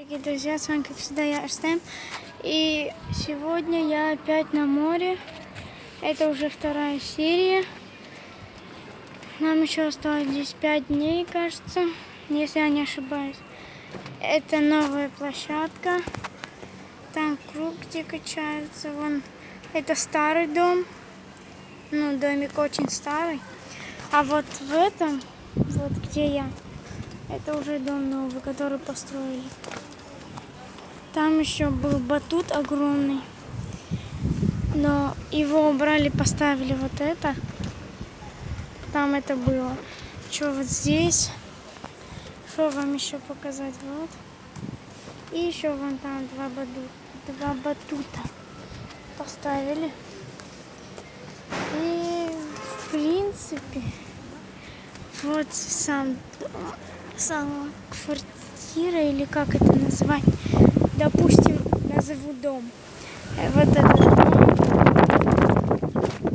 Дорогие друзья, с вами как всегда я Арстем. И сегодня я опять на море. Это уже вторая серия. Нам еще осталось здесь 5 дней, кажется, если я не ошибаюсь. Это новая площадка. Там круг, где качается. Вон, это старый дом. Ну, домик очень старый. А вот в этом, вот где я, это уже дом новый, который построили. Там еще был батут огромный, но его убрали, поставили вот это. Там это было. Что вот здесь? Что вам еще показать? Вот. И еще вон там два батута поставили. И в принципе вот сама квартира, или как это назвать, допустим, назову дом. Вот этот дом.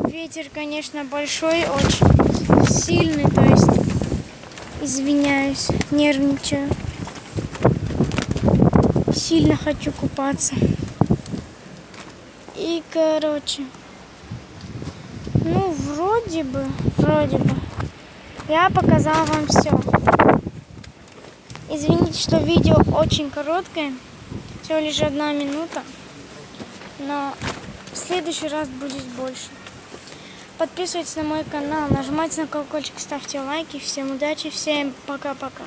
Ветер, конечно, большой, очень сильный, то есть, извиняюсь, нервничаю. Сильно хочу купаться. И, короче, ну, вроде бы, я показала вам все. Извините, что видео очень короткое, всего лишь 1 минута, но в следующий раз будет больше. Подписывайтесь на мой канал, нажимайте на колокольчик, ставьте лайки. Всем удачи, всем пока-пока.